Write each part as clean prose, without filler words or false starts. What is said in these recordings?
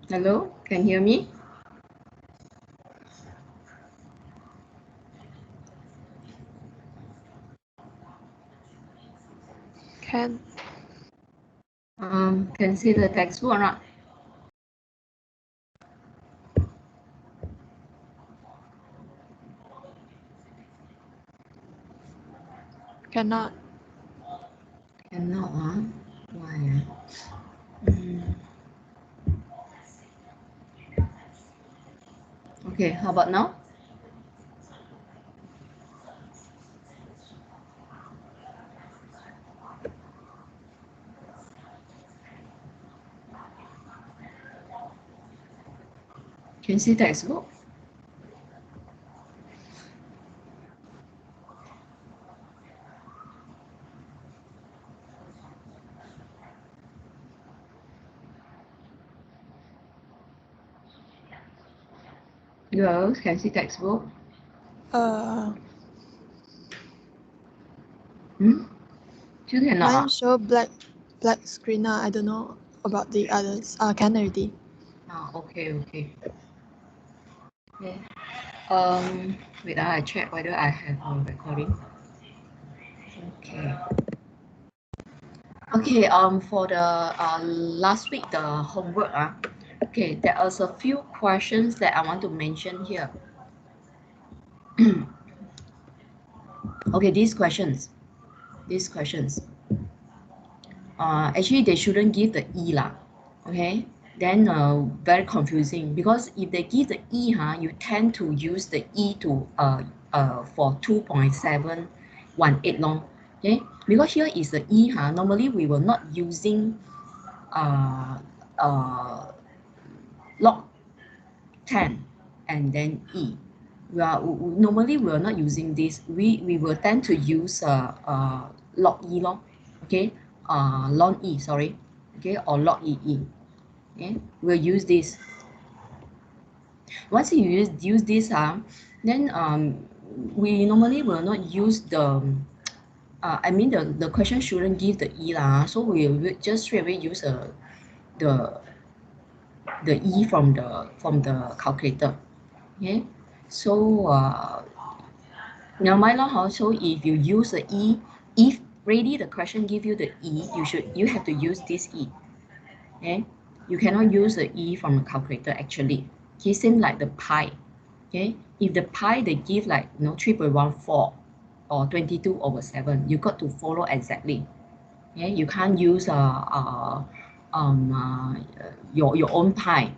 Hello, can you hear me? Can. Can see the textbook or not? Cannot. Cannot, huh? Why? Okay, how about now? Can see textbook? Girls, can see textbook? You cannot. Mine show black screen. I don't know about the others. Can already. Okay. Okay. Wait, I check whether I have a recording. Okay. Okay. For the last week the homework. Okay, there are a few questions that I want to mention here. Okay, these questions. Actually they shouldn't give the E lah. Okay, then very confusing, because if they give the E, you tend to use the E to for 2.718 long. Okay, because here is the E, normally we were not using log 10 and then E. Normally we are not using this. We will tend to use log E long. Okay, log E, sorry. Okay, or log EE. Okay, we'll use this. Once you use this, then we normally will not use the I mean the question shouldn't give the E lah, so we will just straight away use the E from the calculator. Okay, so now my law also, if you use the E, if really the question give you the E, you have to use this E. Okay, you cannot use the E from the calculator actually. Okay, same like the pi. Okay, if the pi they give like 3.14 or 22/7, you got to follow exactly. Okay, you can't use your own pi.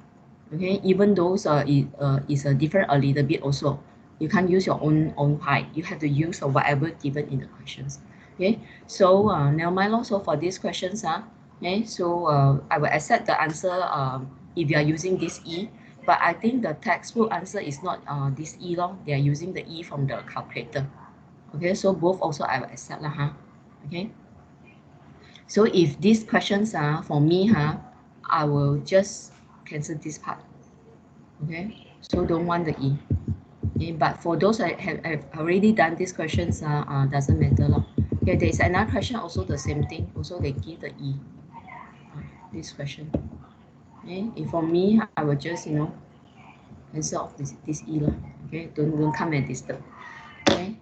Okay, even though it is a different a little bit also, you can't use your own pi. You have to use whatever given in the questions. Okay, so now my also for these questions, okay, so I will accept the answer if you are using this E, but I think the textbook answer is not this E long. They are using the E from the calculator. Okay, so both also I will accept lah. Okay, so if these questions are for me, I will just cancel this part. Okay, so don't want the E. Okay, but for those I have already done these questions, doesn't matter lah. Okay, there is another question also the same thing. Also they give the E. This question. Okay, if for me, I will just cancel off this E lah. Okay, don't come and disturb. Okay.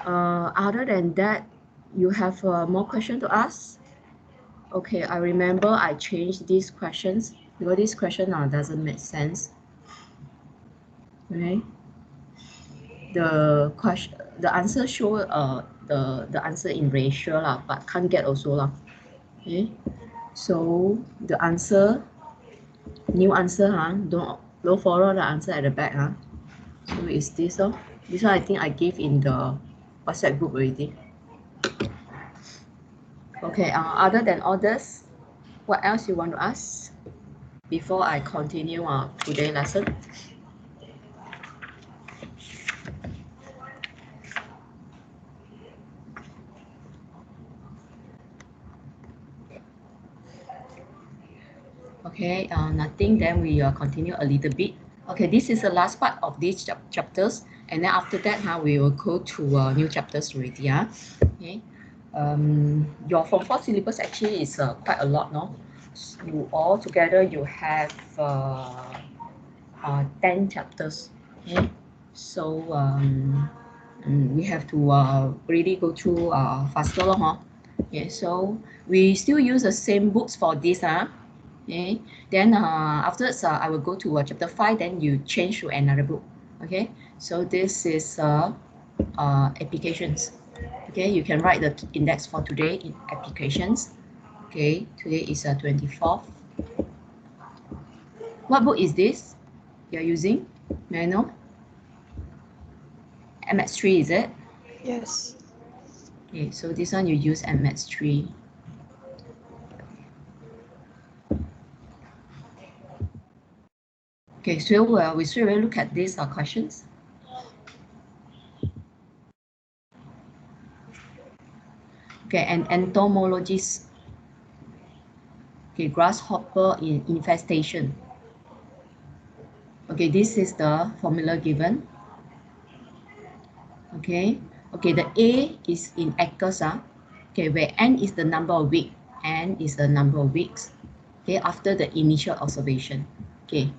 Other than that, you have more question to ask? Okay, I remember I changed these questions because this question doesn't make sense. Okay. The answer show the answer in ratio lah, but can't get also lah. Okay. So the answer, new answer, don't follow the answer at the back, So it's this one. This one I think I gave in the WhatsApp group already. Okay, other than all this, what else you want to ask before I continue today's lesson? Okay, nothing, then we continue a little bit. Okay, this is the last part of these chapters, and then after that, we will go to new chapters already. Okay, your Form 4 syllabus actually is quite a lot, no? So all together you have 10 chapters. Okay, so we have to really go through faster lor, huh? Okay, so we still use the same books for this. Okay, then afterwards I will go to chapter 5, then you change to another book. Okay, so this is applications. Okay, you can write the index for today in applications. Okay, today is 24th. What book is this you're using? May I know? MS3, is it? Yes. Okay, so this one you use MS3. Okay, so we should really look at these questions. Okay, an entomologist. Okay, grasshopper in infestation. Okay, this is the formula given. Okay, the A is in acres. Okay, where N is the number of weeks. N is the number of weeks. Okay, after the initial observation. Okay,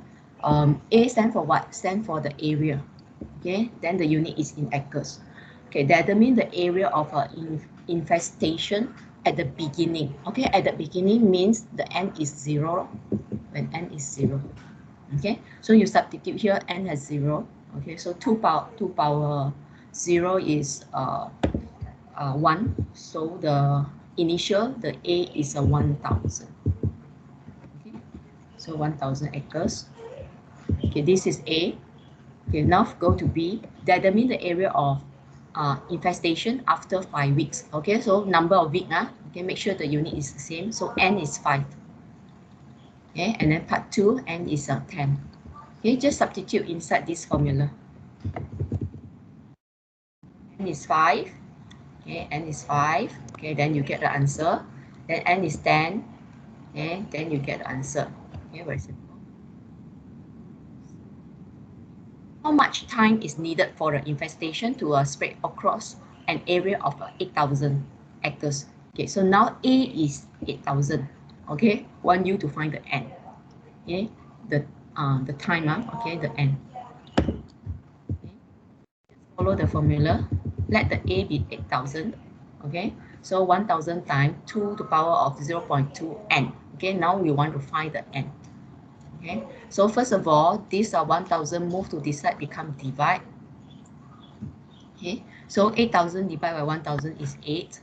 A stand for what? Stand for the area. Okay, then the unit is in acres. Okay, that means the area of infestation at the beginning. Okay, at the beginning means the N is 0 when N is 0. Okay, so you substitute here, N has 0. Okay, so 2 power 0 is 1. So the initial, the A is a 1000. Okay, so 1000 acres. Okay, this is A. Okay, now go to B. Determine the area of infestation after 5 weeks. Okay, so number of weeks. Okay, make sure the unit is the same. So N is 5. Okay, and then part 2, N is 10. Okay, just substitute inside this formula. N is 5. Okay, N is 5. Okay, then you get the answer. Then N is 10. Okay, then you get the answer. Okay, very simple. How much time is needed for the infestation to spread across an area of 8,000 acres? Okay, so now A is 8,000. Okay, want you to find the N. Okay, the time. Okay, the N. Okay. Follow the formula. Let the A be 8,000. Okay, so 1,000 times 2 to the power of 0.2 N. Okay, now we want to find the N. Okay, so first of all, these are 1,000 move to this side, become divide. Okay, so 8,000 divided by 1,000 is 8.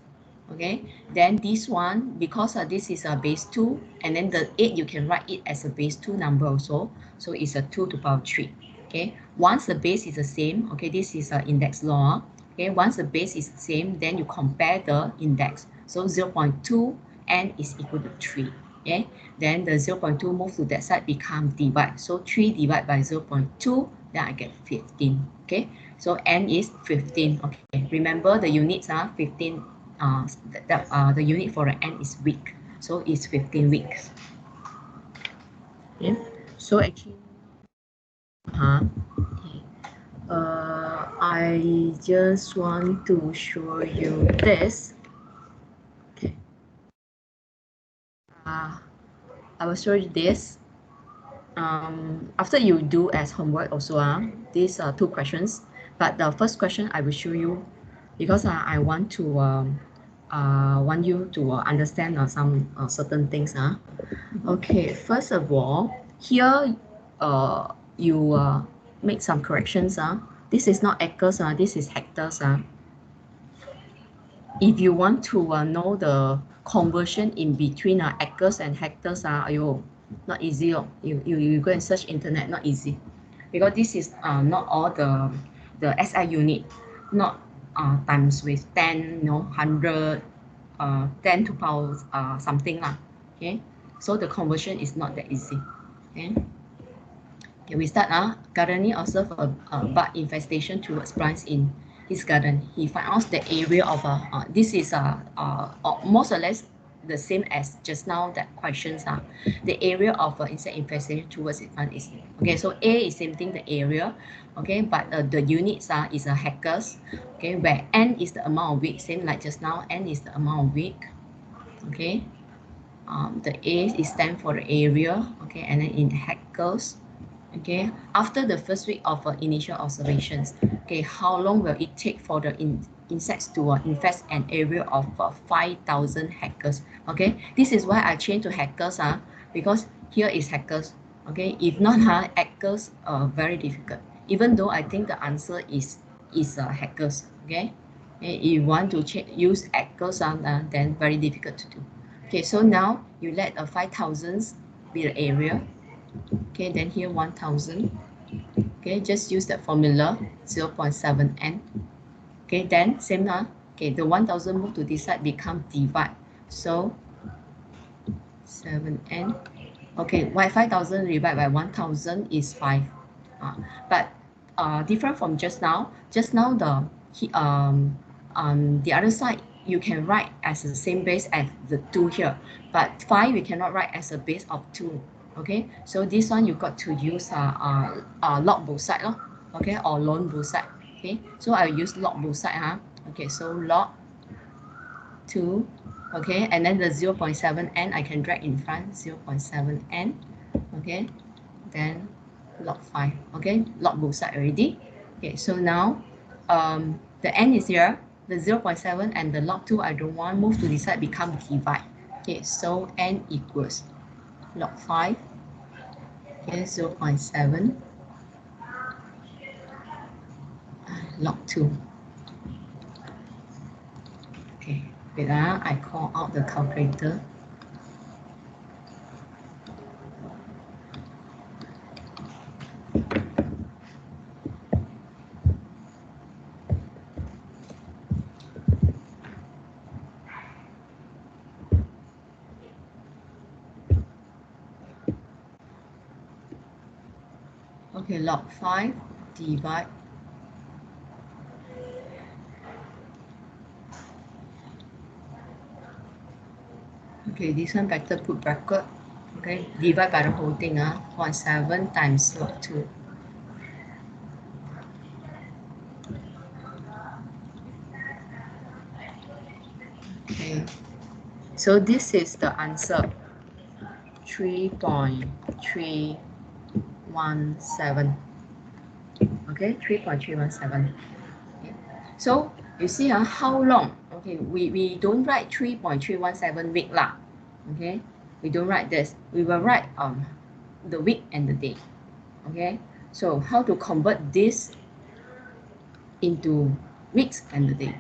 Okay, then this one, because this is a base 2, and then the 8 you can write it as a base 2 number also, so it's a 2 to the power 3. Okay, once the base is the same, okay, this is an index law. Okay, once the base is the same, then you compare the index. So 0.2 N is equal to 3. Okay, then the 0.2 move to that side, become divide. So 3 divided by 0.2, then I get 15. Okay, so N is 15. Okay, remember the units are 15. The unit for the N is week, so it's 15 weeks. Okay, so actually, okay. I just want to show you this. Okay, I will show you this. After you do as homework also, these are 2 questions, but the first question I will show you because I want to want you to understand some certain things. Okay, first of all, here you make some corrections. This is not acres, this is hectares. If you want to know the conversion in between acres and hectares, not easy. You go and search internet, not easy, because this is not all the SI unit, not times with 10, 100, 10 to power something lah. Okay, so the conversion is not that easy. Okay. Okay, we start. Currently observe a bug infestation towards plants in his garden. He found out the area of this is most or less the same as just now that questions. The area of insect infestation towards its plant is okay. So A is same thing, the area. Okay, but the units is a hectares. Okay, where N is the amount of week, same like just now. N is the amount of week. Okay. the A is stand for the area, okay, and then in hectares, okay. After the first week of initial observations, okay, how long will it take for the insects to infest an area of 5,000 hectares? Okay, this is why I changed to hectares, because here is hectares. Okay, if not, hectares very difficult. Even though I think the answer is hectares. Okay, if you want to use hectares, then very difficult to do. Okay, so now you let 5,000 be the area. Okay, then here 1,000. Okay, just use that formula 0.7n. Okay, then same okay, the 1,000 move to this side become divide. So 7n. Okay, why 5,000 divided by 1,000 is 5. But different from just now. Just now the other side you can write as the same base as the 2 here, but 5 we cannot write as a base of 2. Okay, so this one you got to use log both side, okay, or lone both side. Okay, so I'll use log both side. Okay, so log 2, okay, and then the 0.7n I can drag in front, 0.7n, okay, then log 5, okay, log both side already. Okay, so now the n is here, the 0.7 and the log 2 I don't want, move to this side, become divide. Okay, so n equals log 5, okay, 0.7 log 2. Okay, wait, I call out the calculator. Okay, log 5 divide okay, this one better put bracket. Okay, divide by the whole thing, 0.7 times log 2. Okay, so this is the answer, 3.317. Okay, 3.317. Okay. So you see how long? Okay, we don't write 3.317 week lah. Okay, we don't write this. We will write the week and the day. Okay, so how to convert this into weeks and the day?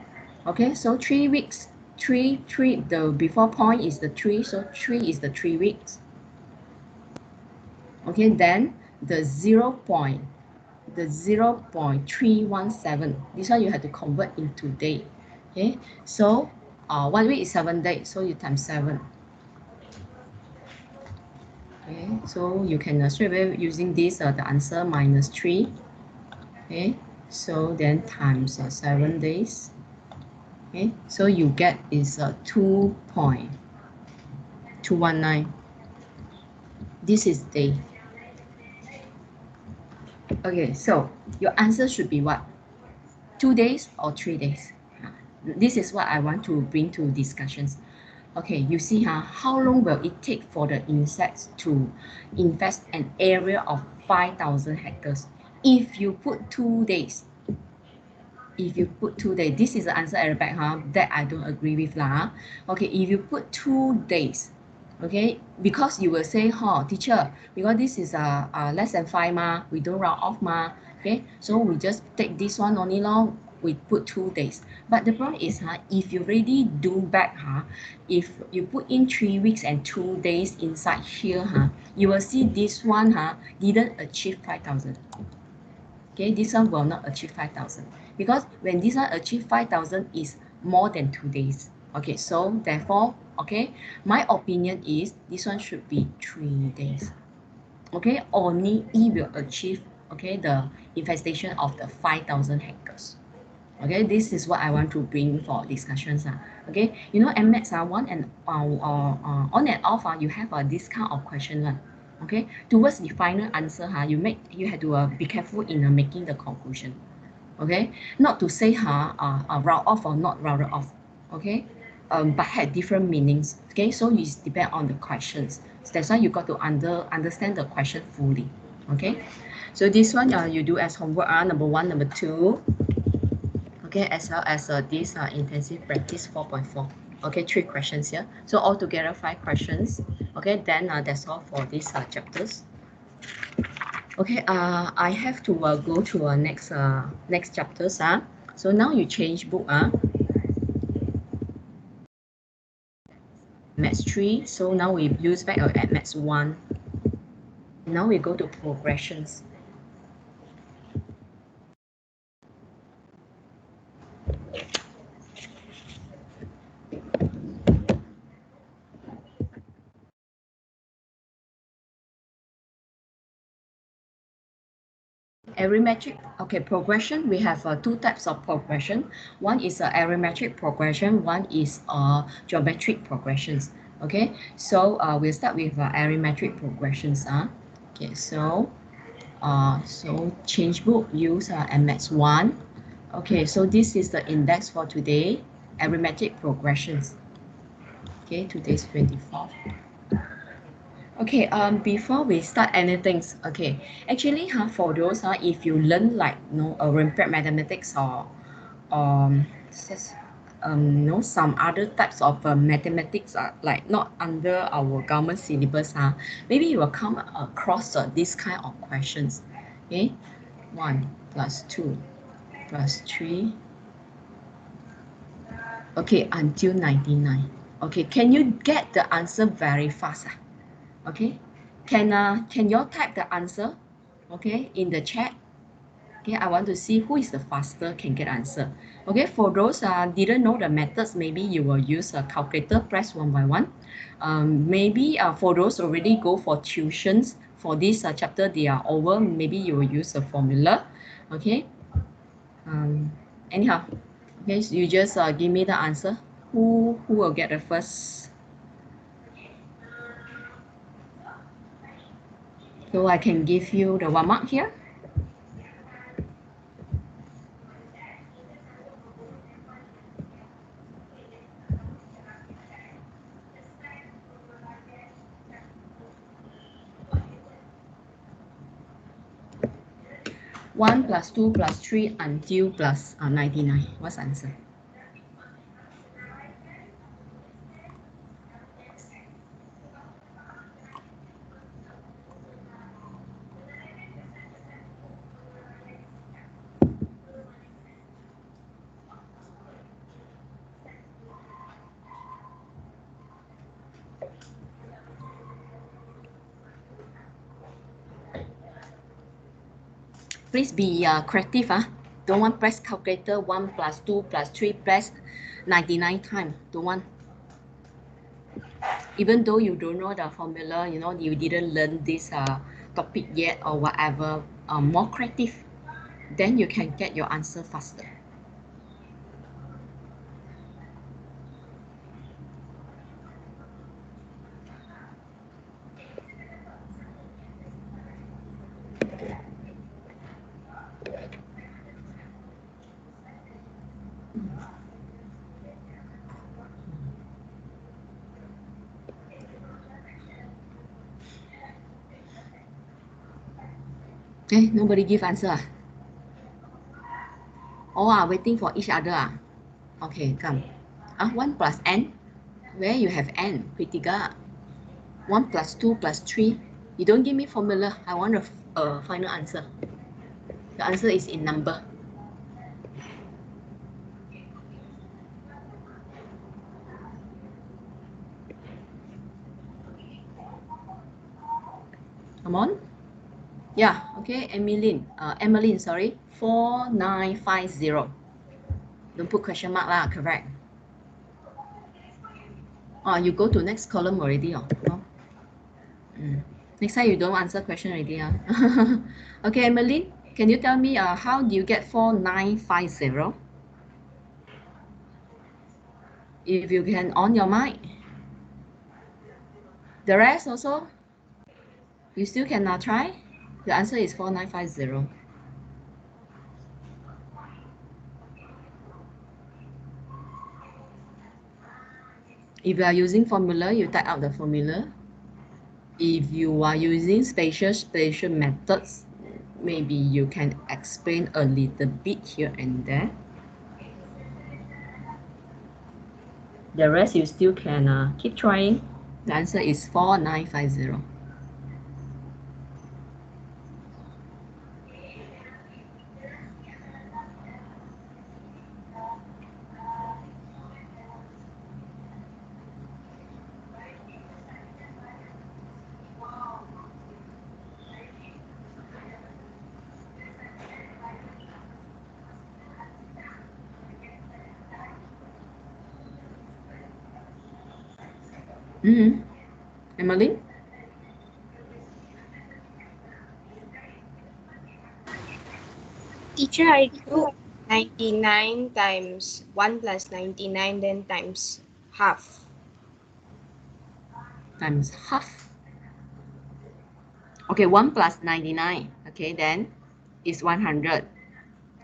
Okay, so 3 weeks, the before point is the 3, so 3 is the 3 weeks. Okay, then the 0.317, this one you have to convert into day. Okay, so 1 week is 7 days, so you times 7. Okay, so you can straight away using this the answer minus 3. Okay, so then times 7 days. Okay, so you get is 2.219. This is day. Okay, so your answer should be what? 2 days or 3 days? This is what I want to bring to discussions. Okay, you see how long will it take for the insects to infest an area of 5,000 hectares? If you put 2 days, this is the answer at the back, that I don't agree with lah. Okay, if you put 2 days, okay, because you will say, teacher, because this is less than 5 we don't round off okay, so we just take this one only long, we put 2 days. But the problem is if you really do back if you put in 3 weeks and 2 days inside here you will see this one didn't achieve 5,000. Okay, this one will not achieve 5,000 because when this one achieve 5,000 is more than 2 days. Okay, so therefore, okay, my opinion is this one should be 3 days. Okay, only it will achieve, okay, the infestation of the 5,000 hectares. Okay, this is what I want to bring for discussions. Okay, you know, MMAX on and off, you have this kind of question. Okay, towards the final answer, you have to be careful in making the conclusion. Okay, not to say round off or not rounded off. Okay, but had different meanings. Okay, so it depends on the questions. So that's why you got to understand the question fully. Okay, so this one you do as homework, number 1, number 2. Okay, as well as this intensive practice 4.4. Okay, 3 questions here. So altogether 5 questions. Okay, then that's all for these chapters. Okay, I have to go to next chapters. So now you change book. Maths 3. So now we use back at Maths 1. Now we go to progressions. Arithmetic, okay, progression, we have 2 types of progression. One is arithmetic progression, one is geometric progressions. Okay, so we'll start with arithmetic progressions. Okay, so change book, use Maths 1. Okay, so this is the index for today, arithmetic progressions. Okay, today's 24th. Okay, before we start anything, okay, actually, for those, if you learn like, Olympiad mathematics or, some other types of mathematics, like not under our government syllabus, maybe you will come across this kind of questions. Okay, 1 plus 2 plus 3. Okay, until 99. Okay, can you get the answer very fast? Okay, can you all type the answer, okay, in the chat? Okay, I want to see who is the faster can get answer. Okay, for those didn't know the methods, maybe you will use a calculator, press 1 by 1. Maybe for those already go for tuitions for this chapter, they are over, maybe you will use a formula. Okay, anyhow, okay, so you just give me the answer. Who will get the first? So I can give you the 1 mark here. One plus 2 plus 3 until plus 99. What's the answer? Please be creative. Don't want press calculator 1 plus 2 plus 3 plus 99 times. Don't want. Even though you don't know the formula, you didn't learn this topic yet or whatever, more creative, then you can get your answer faster. Okay, nobody give answer. All are waiting for each other. Okay, come. 1 plus n. Where you have n? Critical. 1 plus 2 plus 3. You don't give me formula. I want a final answer. The answer is in number. Come on. Yeah, okay, Emmeline, sorry. 4950. Don't put question mark lah, correct. Oh, you go to next column already. Next time you don't answer question already. Okay, Emmeline, can you tell me how do you get 4950? If you can on your mic. The rest also, you still cannot try? The answer is 4950. If you are using formula, you type out the formula. If you are using spatial methods, maybe you can explain a little bit here and there. The rest you still can keep trying. The answer is 4950. Emily? Teacher, I do 99 times 1 plus 99, then times half. Times half. Okay, 1 plus 99. Okay, then is 100.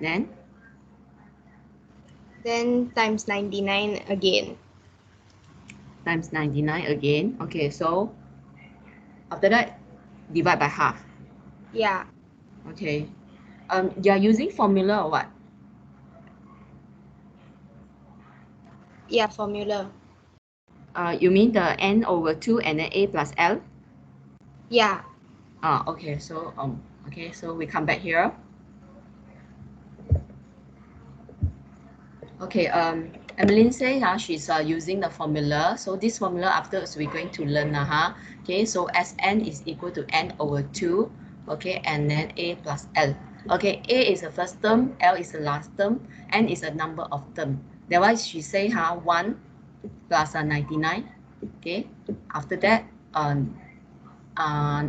Then Times 99 again. times 99 again. Okay, so after that, divide by half. Yeah. Okay. You are using formula or what? Yeah, formula. You mean the n over 2 and then a plus l? Yeah. Okay. So okay. So we come back here. Okay. Emmeline say she's using the formula. So this formula afterwards we're going to learn Okay. So Sn is equal to n over 2. Okay, and then a plus l. Okay, a is the first term, l is the last term, n is a number of term. That's why she say 1 plus 99. Okay, after that n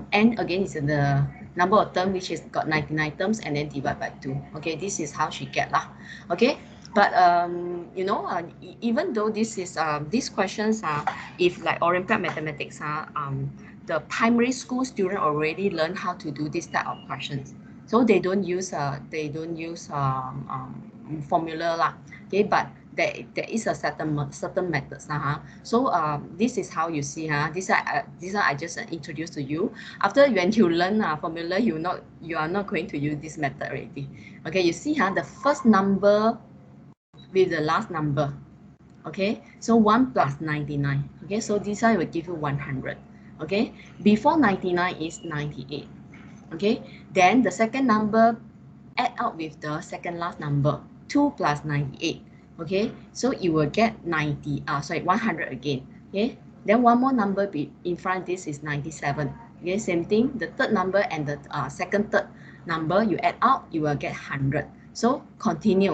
again is the number of term which is got 99 terms and then divide by 2. Okay, this is how she get lah. Okay, but you know, even though this is these questions are if like Olympiad mathematics the primary school student already learn how to do this type of questions, so they don't use formula lah. Okay, but there is a certain methods so this is how you see this one I just introduced to you. After when you learn formula, you are not going to use this method already. Okay, you see the first number with the last number. Okay, so 1 plus 99. Okay, so this one will give you 100. Okay, before 99 is 98. Okay, then the second number add out with the second last number, 2 plus 98. Okay, so you will get 100 again. Okay, then one more number in front, this is 97. Okay, same thing, the third number and the third number you add out, you will get 100. So continue,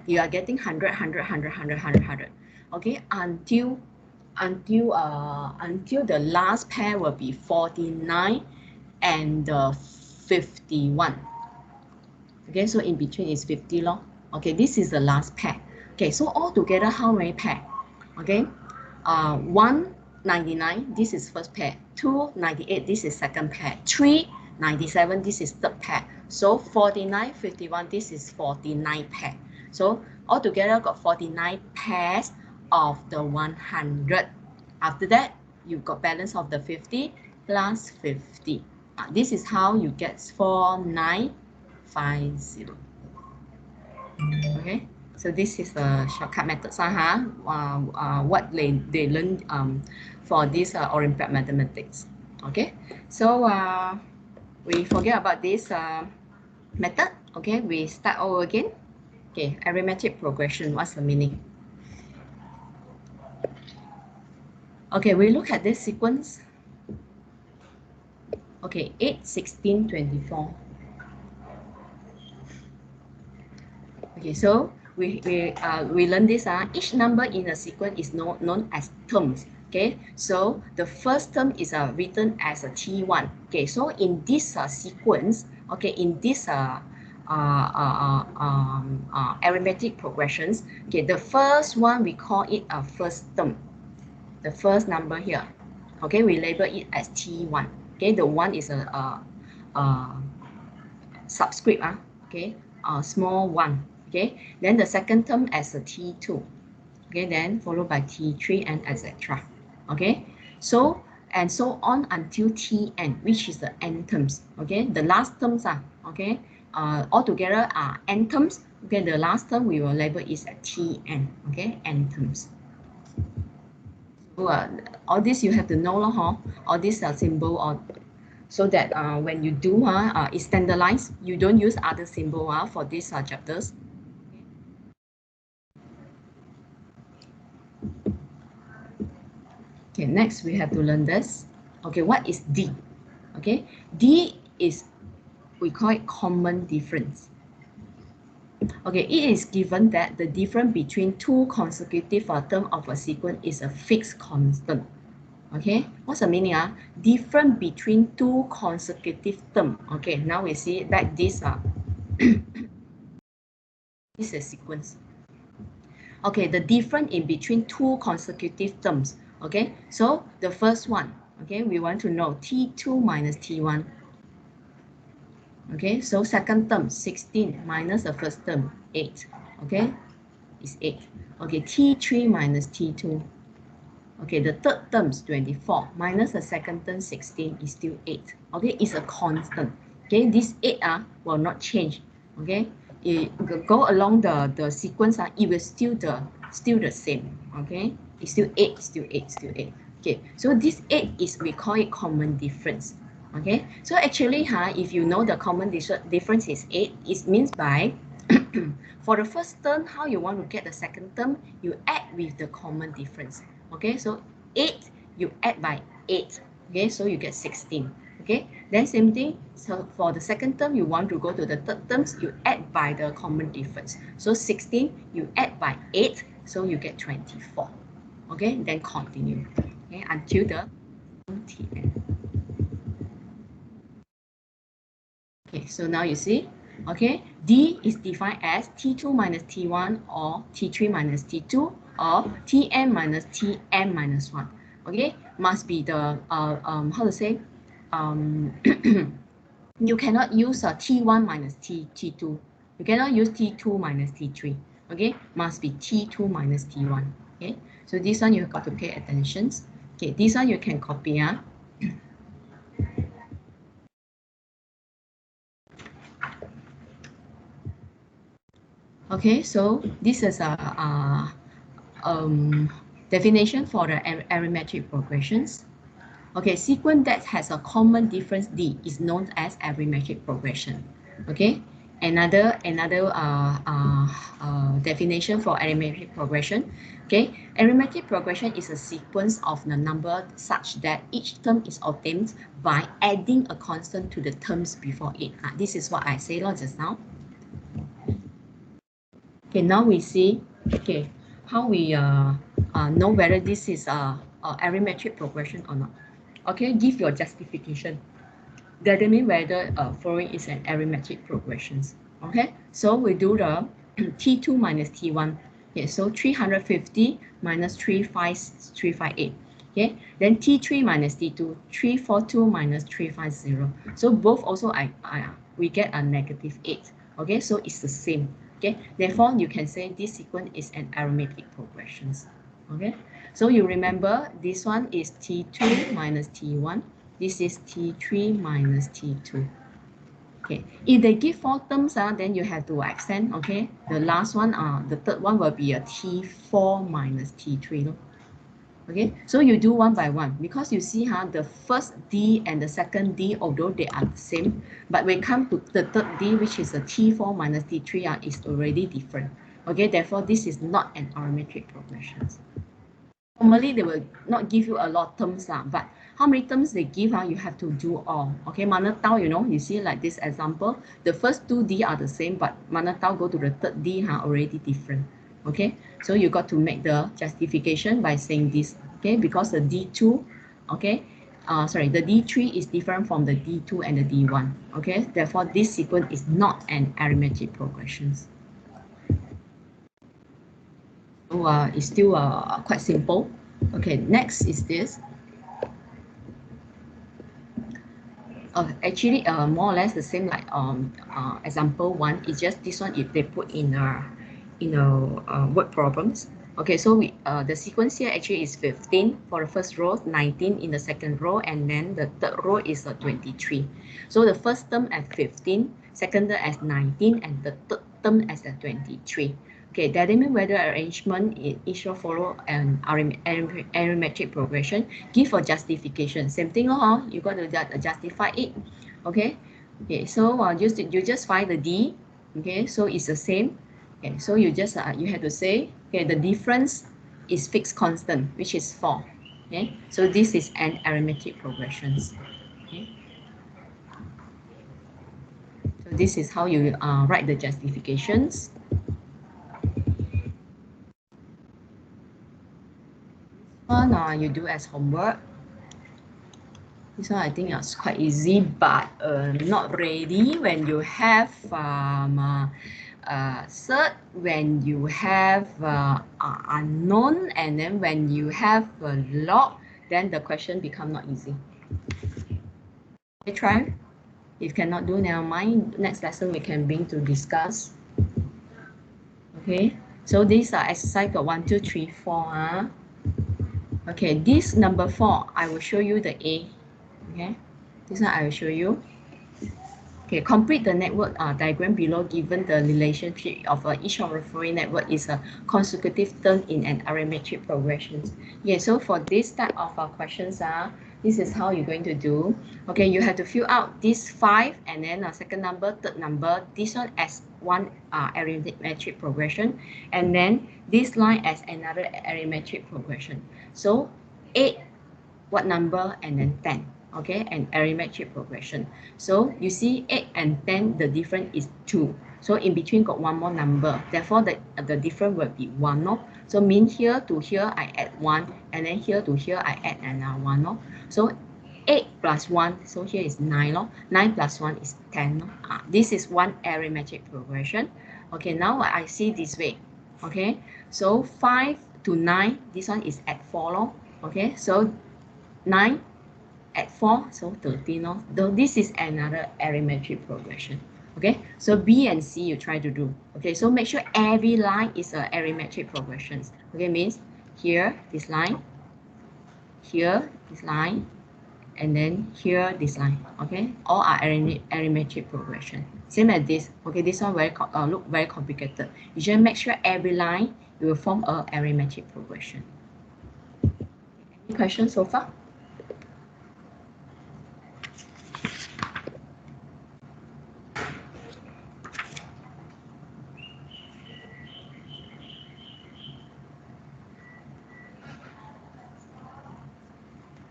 you are getting 100, 100, 100, 100, 100, 100. Okay, until the last pair will be 49 and 51. Okay, so in between is 50 lor. Okay, this is the last pair. Okay, so all together how many pair? Okay, 199, this is first pair. 298, this is second pair. 397, this is third pair. So 49, 51, this is 49 pair. So all together got 49 pairs of the 100. After that, you got balance of the 50 plus 50. This is how you get 4950. Okay, so this is the shortcut methods what they learn for this Olympiad mathematics. Okay, so we forget about this method. Okay, we start over again. Okay, arithmetic progression, what's the meaning? Okay, we look at this sequence. Okay, 8, 16, 24. Okay, so we learn this. Each number in a sequence is known as terms. Okay, so the first term is written as a T1. Okay, so in this sequence, okay, in this arithmetic progressions, okay, the first one we call it a first term. The first number here, okay, we label it as T1. Okay, the one is a subscript, okay, small one. Okay, then the second term as a T2. okay, then followed by T3 and etc. Okay, so and so on until Tn, which is the n terms. Okay, the last terms are okay, altogether are n terms. Okay, the last term we will label is at Tn. Okay, n terms. So all this you have to know, huh? All these are symbol or so that when you do it's standardized. You don't use other symbol for these chapters. Okay, next we have to learn this. Okay, what is D? Okay, D is, we call it common difference. Okay, it is given that the difference between two consecutive terms of a sequence is a fixed constant. Okay, what's the meaning? Difference between two consecutive terms. Okay, now we see that this this is a sequence. Okay, the difference in between two consecutive terms. Okay, so the first one, okay, we want to know T2 minus T1. Okay, so second term 16 minus the first term 8. Okay, is 8. Okay, T3 minus T2. Okay, the third term is 24 minus the second term 16 is still 8. Okay, it's a constant. Okay, this 8 will not change. Okay, it go along the sequence it will still the same. Okay, it's still 8, still 8, still 8. Okay, so this 8 is, we call it common difference. Okay, so actually if you know the common difference is 8, it means by for the first term, how you want to get the second term, you add with the common difference. Okay, so 8 you add by 8. Okay, so you get 16. Okay, then same thing. So for the second term, you want to go to the third terms, you add by the common difference. So 16 you add by 8, so you get 24. Okay, then continue. Okay, until the Tn. Okay, so now you see, okay, D is defined as T2 minus T1 or T3 minus T2 or Tn minus Tm minus 1. Okay, must be the, how to say, you cannot use T1 minus T2. You cannot use T2 minus T3. Okay, must be T2 minus T1. Okay, so this one you've got to pay attention. Okay, this one you can copy. Okay, so this is a definition for the arithmetic progressions. Okay, sequence that has a common difference D is known as arithmetic progression. Okay, another definition for arithmetic progression. Okay, arithmetic progression is a sequence of the number such that each term is obtained by adding a constant to the terms before it. This is what I said just now. Okay, now we see, okay, how we know whether this is a arithmetic progression or not. Okay, give your justification. Determine whether following is an arithmetic progressions. Okay, so we do the T2 minus T1. Okay, so 350 minus 358. Okay, then T3 minus T2, 342 minus 350. So both also we get a negative 8. Okay, so it's the same. Okay, therefore you can say this sequence is an arithmetic progressions. Okay, so you remember this one is T2 minus T1. This is T3 minus T2. Okay, if they give 4 terms, then you have to extend. Okay, the last one, the third one will be a T4 minus T3. Okay, so you do one by one because you see the first D and the second D, although they are the same, but when it comes to the third D, which is a T4 minus T3, is already different. Okay, therefore this is not an arithmetic progression. Normally they will not give you a lot of terms, but how many terms they give, you have to do all. Okay, mana tau, you see like this example, the first 2D are the same, but mana tau go to the third D already different. Okay, so you got to make the justification by saying this. Okay, because the D2, okay, the D3 is different from the D2 and the D1. Okay, therefore this sequence is not an arithmetic progression. So it's still quite simple. Okay, next is this. Actually, more or less the same like example 1. It's just this one if they put in word problems. Okay, so the sequence here actually is 15 for the first row, 19 in the second row, and then the third row is 23. So the first term as 15, second term as 19, and the third term as 23. Okay, that means whether arrangement in each row follow an arithmetic progression, give a justification. Same thing, you got to justify it. Okay, so you just find the D. Okay, so it's the same. Okay, so you just you have to say, okay, the difference is fixed constant, which is 4. Okay, so this is an arithmetic progressions. Okay, so this is how you write the justifications. One you do as homework. This one I think is quite easy, but not ready when you have cert, when you have unknown, and then when you have a log, then the question become not easy. Okay, try. If cannot do, never mind. Next lesson we can bring to discuss. Okay, so these are exercise got 1, 2, 3, 4. Okay, this number 4, I will show you the A. Okay, this one I will show you. Okay, complete the network diagram below given the relationship of each of the following network is a consecutive term in an arithmetic progression. Yeah, so for this type of questions, this is how you're going to do. Okay, you have to fill out this 5 and then a second number, third number, this one as one arithmetic progression, and then this line as another arithmetic progression. So 8, what number, and then 10. Okay, and arithmetic progression. So you see 8 and 10, the difference is 2. So in between got one more number. Therefore, the difference will be 1. No? So mean here to here, I add 1. And then here to here, I add another 1. No? So 8 plus 1, so here is 9. No? 9 plus 1 is 10. No? This is one arithmetic progression. Okay, now I see this way. Okay, so 5 to 9, this one is at 4. No? Okay, so 9 at 4, so 13. No? Though this is another arithmetic progression. Okay, so B and C you try to do. Okay, so make sure every line is a arithmetic progressions. Okay, means here this line, here this line, and then here this line. Okay, all are arithmetic progression. Same as this. Okay, this one look very complicated. You just make sure every line you will form a arithmetic progression. Any questions so far?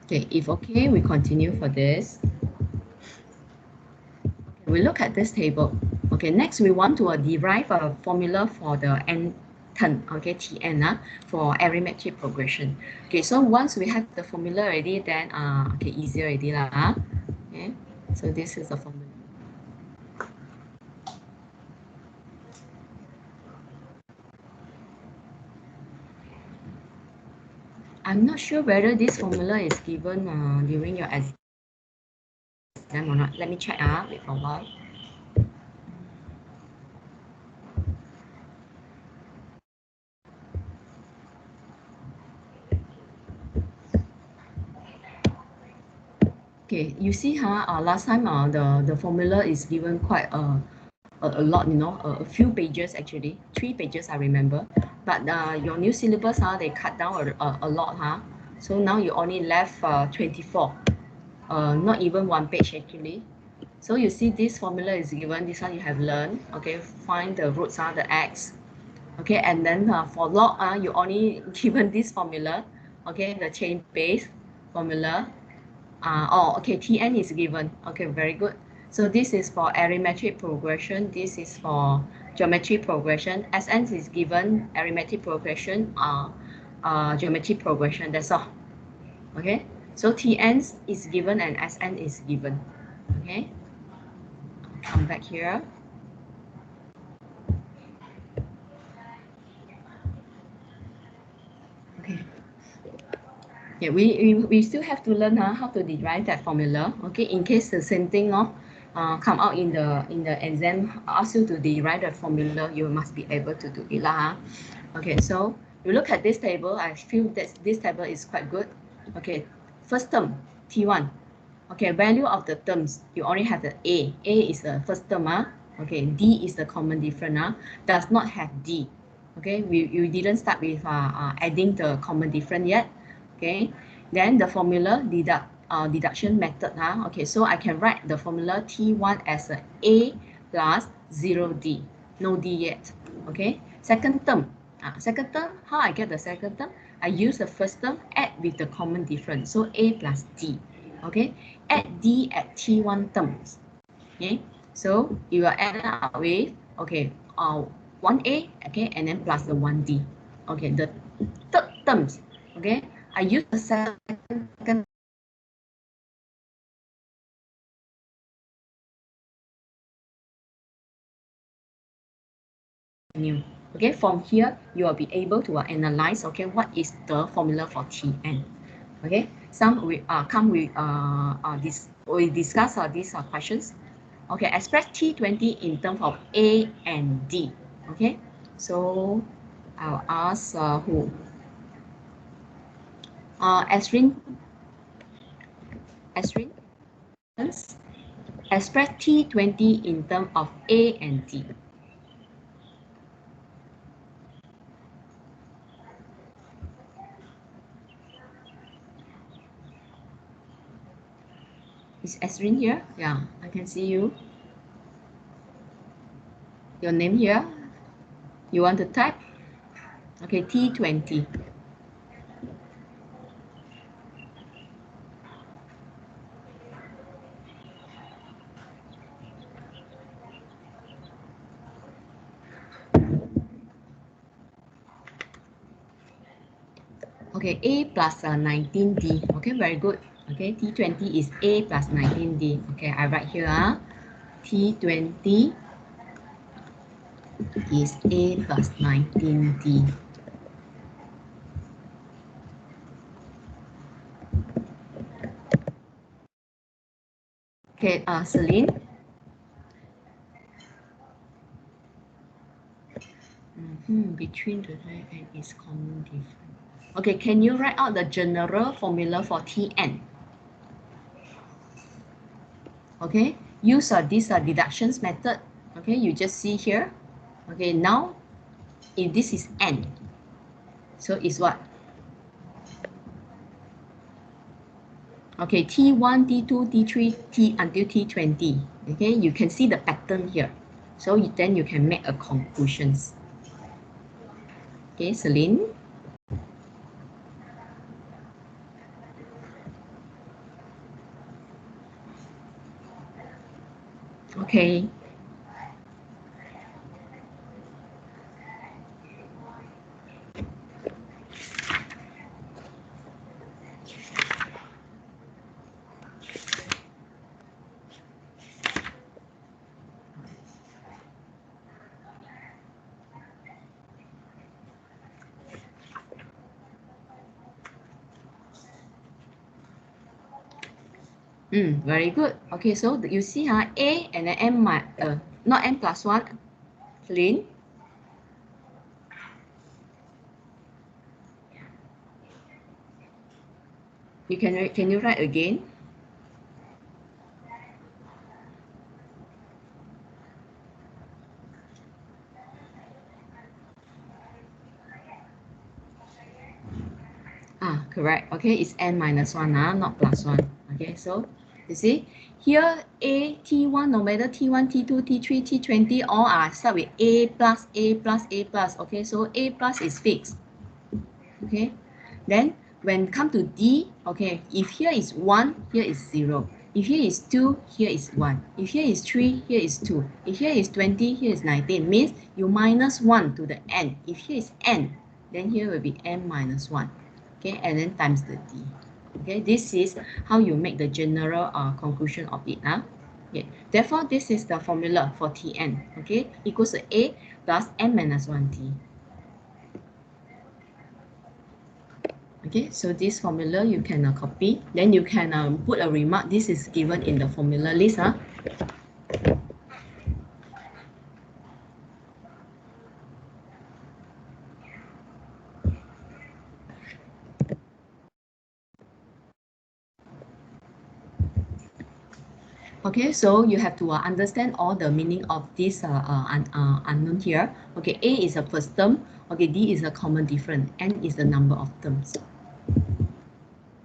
Okay, if okay, we continue for this. Okay, we look at this table. Okay, next we want to derive a formula for the n term, okay, Tn for arithmetic progression. Okay, so once we have the formula already, then okay, easier already lah. Okay, so this is the formula. I'm not sure whether this formula is given during your exam or not. Let me check. Wait for a while. Okay, you see, last time the formula is given quite a lot, a few pages actually, 3 pages I remember. But your new syllabus, they cut down a lot, So now you only left 24, not even 1 page actually. So you see this formula is given, this one you have learned. Okay, find the roots, the x. Okay, and then for log, you only given this formula. Okay, the chain base formula. Okay, Tn is given. Okay, very good. So this is for arithmetic progression. This is for geometry progression. Sn is given, arithmetic progression, geometry progression. That's all. Okay, so Tn is given and Sn is given. Okay, come back here. Okay. Yeah, we still have to learn how to derive that formula. Okay, in case the same thing come out in the exam, ask you to derive the formula, you must be able to do it lah. Okay, so you look at this table, I feel that this table is quite good. Okay, first term, T1. Okay, value of the terms, you only have the A. A is the first term. Okay, D is the common difference. Does not have D. Okay, you didn't start with adding the common difference yet. Okay, then the formula deduction method. Okay, so I can write the formula T1 as A plus 0D. No D yet. Okay, second term. Second term, how I get the second term? I use the first term, add with the common difference. So A plus D. Okay, add D at T1 terms. Okay, so you will add up with, okay, 1A, okay, and then plus the 1D. Okay, the third terms, okay, I use the second new. Okay, from here, you will be able to analyze, okay, what is the formula for Tn. Okay, some we we discuss these questions. Okay, express T20 in terms of A and D. Okay, so I'll ask who? Asrin. Express T20 in terms of A and D. Is Asrin here? Yeah, I can see you. Your name here? You want to type? Okay, T20. Okay, A plus 19D. Okay, very good. Okay, T20 is A plus 19D. Okay, I write here. T20 is A plus 19D. Okay, Celine. Between the line and its common difference. Okay, can you write out the general formula for Tn? Okay, use this deductions method. Okay, you just see here. Okay, now if this is n, so it's what? Okay, T1, T2, T3, T until T20. Okay, you can see the pattern here. So then you can make a conclusions. Okay, Celine. Okay. Very good. Okay, so you see A and then not n plus 1, Celine. Can you write again? Correct. Okay, it's n minus 1, not plus 1. Okay, so you see here A, T1, no matter T1, T2, T3, T20, all are start with A plus, A plus, A plus. Okay, so A plus is fixed. Okay, then when come to D, okay, if here is 1, here is 0. If here is 2, here is 1. If here is 3, here is 2. If here is 20, here is 19. Means you minus 1 to the n. If here is n, then here will be n minus 1. Okay, and then times the D. Okay, this is how you make the general conclusion of it. Okay, therefore, this is the formula for Tn. Okay, equals to A plus n minus 1D. Okay, so this formula you can copy. Then you can put a remark. This is given in the formula list. Okay, so you have to understand all the meaning of this unknown here. Okay, A is the first term. Okay, D is a common difference. N is the number of terms.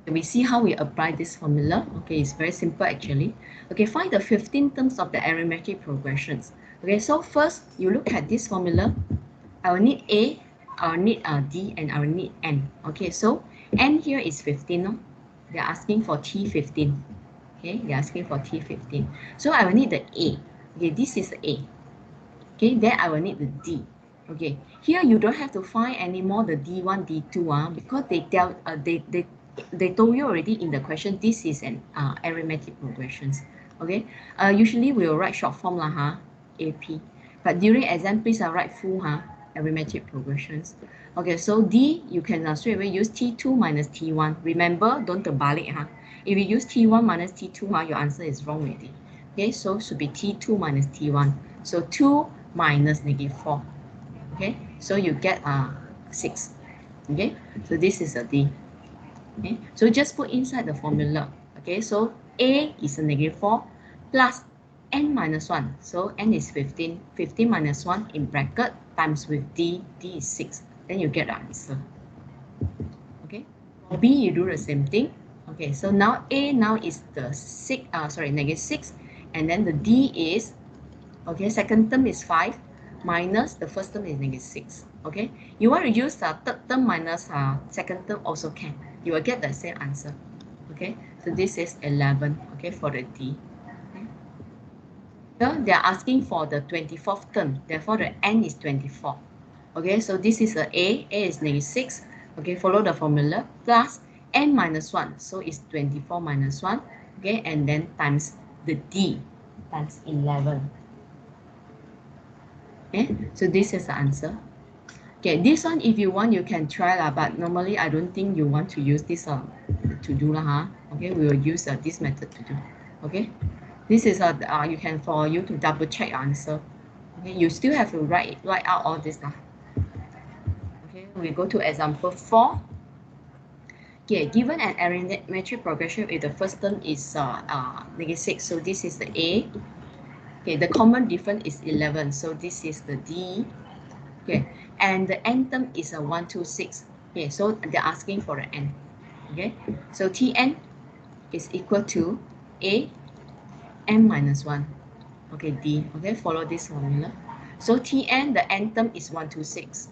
We see how we apply this formula. Okay, it's very simple actually. Okay, find the 15 terms of the arithmetic progressions. Okay, so first you look at this formula. I will need A, I will need D, and I will need N. Okay, so N here is 15. No? They're asking for T15. Okay, they're asking for T15. So I will need the A. Okay, this is the A. Okay, then I will need the D. Okay, here you don't have to find anymore the D1, D2 because they told you already in the question this is an arithmetic progressions. Okay, usually we will write short form lah AP, but during exam please write full arithmetic progressions. Okay, so D you can straight away use T2 minus T1. Remember, don't terbalik If you use T1 minus T2 your answer is wrong already. Okay, so should be T2 minus T1. So 2 minus -4. Okay, so you get 6. Okay, so this is a D. Okay, so just put inside the formula. Okay, so A is a -4 plus N minus 1. So N is 15. 15 minus 1 in bracket times with D. D is 6. Then you get the answer. Okay, for B you do the same thing. Okay, so now A now is the -6, and then the D is, okay, second term is 5 minus the first term is -6. Okay, you want to use the third term minus second term also can. You will get the same answer. Okay, so this is 11. Okay, for the D. Okay. So they are asking for the 24th term. Therefore, the N is 24. Okay, so this is the A. A is -6. Okay, follow the formula plus N minus 1. So it's 24 minus 1. Okay, and then times the D times 11. Okay, so this is the answer. Okay, this one if you want you can try but normally I don't think you want to use this to do Okay, we will use this method to do. Okay, this is you can for you to double check your answer. Okay, you still have to write out all this Okay, we go to example 4. Okay, given an arithmetic progression if the first term is -6, so this is the A. Okay, the common difference is 11, so this is the D. Okay, and the N term is a 1, 2, 6. Okay, so they're asking for the N. Okay, so Tn is equal to A n minus 1. Okay, D. Okay, follow this formula. So Tn, the N term is 1, 2, 6.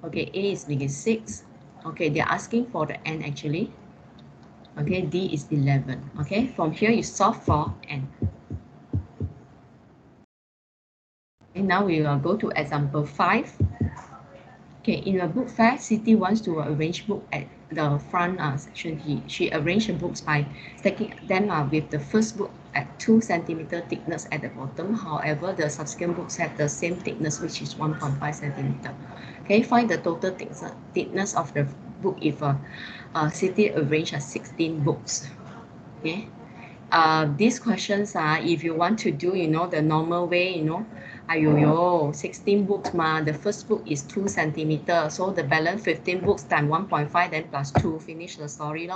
Okay, A is -6. Okay, they're asking for the N actually. Okay, D is 11. Okay, from here you solve for N. Okay, now we will go to example 5. Okay, in a book fair, Siti wants to arrange book at the front section. She arranged the books by stacking them with the first book at 2 centimeter thickness at the bottom. However, the subsequent books have the same thickness, which is 1.5 centimeter. Okay, find the total thickness of the book if Siti arranged 16 books. Okay, these questions if you want to do the normal way, 16 books the first book is 2 centimeter, so the balance 15 books times 1.5 then plus 2 finish the story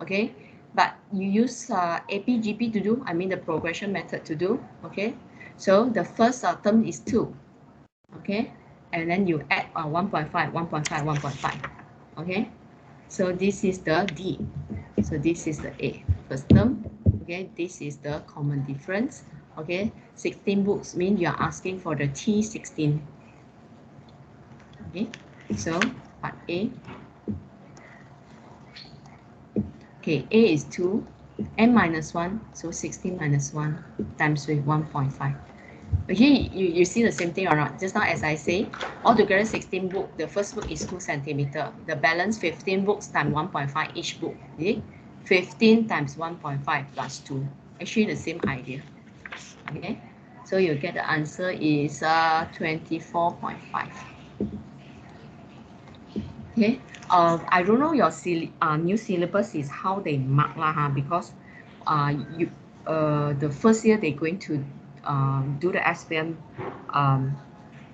okay, but you use APGP to do, I mean the progression method to do. Okay, so the first term is 2. Okay, and then you add 1.5 1.5 1.5. Okay, so this is the D, so this is the A first term. Okay, this is the common difference. Okay, 16 books mean you are asking for the T16. Okay, so part A. Okay, A is 2, n minus 1, so 16 minus 1 times with 1.5. Okay, you see the same thing or not? Just now as I say, altogether 16 books, the first book is 2 centimeter. The balance 15 books times 1.5 each book. Okay? 15 times 1.5 plus 2. Actually the same idea. Okay, so you get the answer is 24.5. Okay, I don't know your new syllabus is how they mark because the first year they're going to do the SPM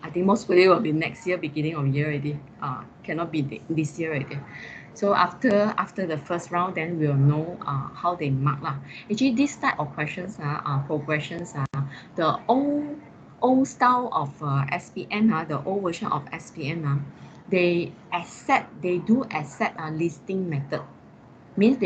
I think most probably will be next year, beginning of year already. Cannot be this year already. So after the first round, then we'll know how they mark lah. Actually, this type of questions progressions the old style of SPM the old version of SPM they do accept a listing method. Means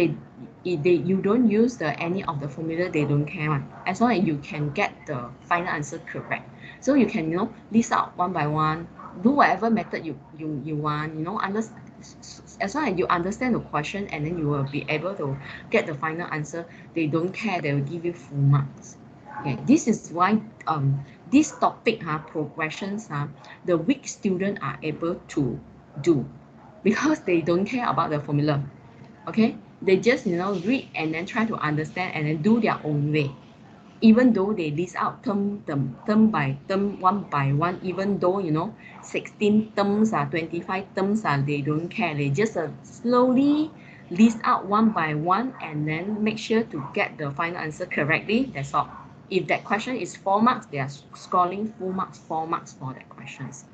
you don't use any of the formula, they don't care one, as long as you can get the final answer correct. So you can list out one by one, do whatever method you want, as long as you understand the question, and then you will be able to get the final answer. They don't care, they will give you full marks. Okay, this is why this topic progressions the weak student are able to do, because they don't care about the formula. Okay, they just read and then try to understand and then do their own way, even though they list out term by term, one by one, even though 16 terms 25 terms they don't care. They just slowly list out one by one and then make sure to get the final answer correctly. That's all. If that question is 4 marks, they are scoring full marks, 4 marks for that questions.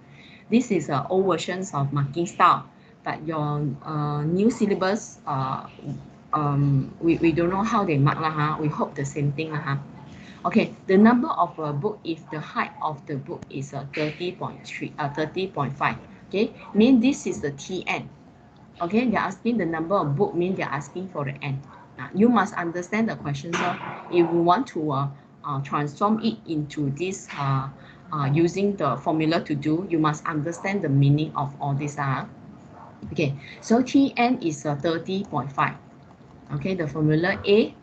This is old versions of marking style, but your new syllabus we don't know how they mark lah. We hope the same thing lah. Okay, the number of a book, if the height of the book is 30.5, okay, mean this is the TN. Okay, they're asking the number of book, mean they're asking for the N. You must understand the question. So if you want to transform it into this using the formula to do, you must understand the meaning of all this. Okay, so TN is 30.5. Okay, the formula A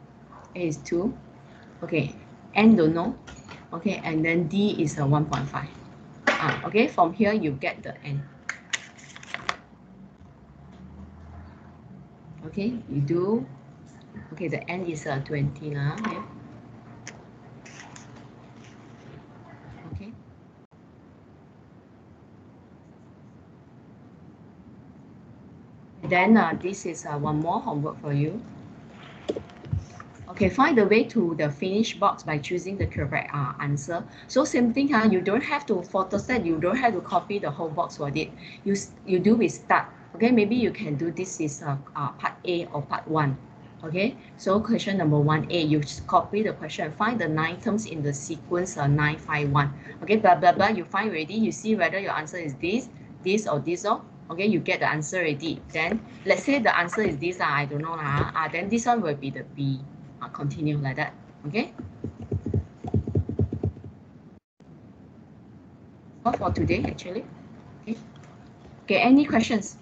is 2. Okay, N don't know. Okay, and then D is 1.5. Okay, from here you get the N. Okay, you do. Okay, the N is 20 lah. Okay. Then this is one more homework for you. Okay, find the way to the finish box by choosing the correct answer. So same thing, you don't have to photostat, you don't have to copy the whole box for it. You do with start. Okay, maybe you can do this is part A or part 1. Okay, so question number 1A, you copy the question, find the 9 terms in the sequence 951. Okay, blah blah blah, you find already, you see whether your answer is this or this. Okay, you get the answer already. Then let's say the answer is this, I don't know, then this one will be the B. Continue like that. Okay, all for today actually. Okay, any questions?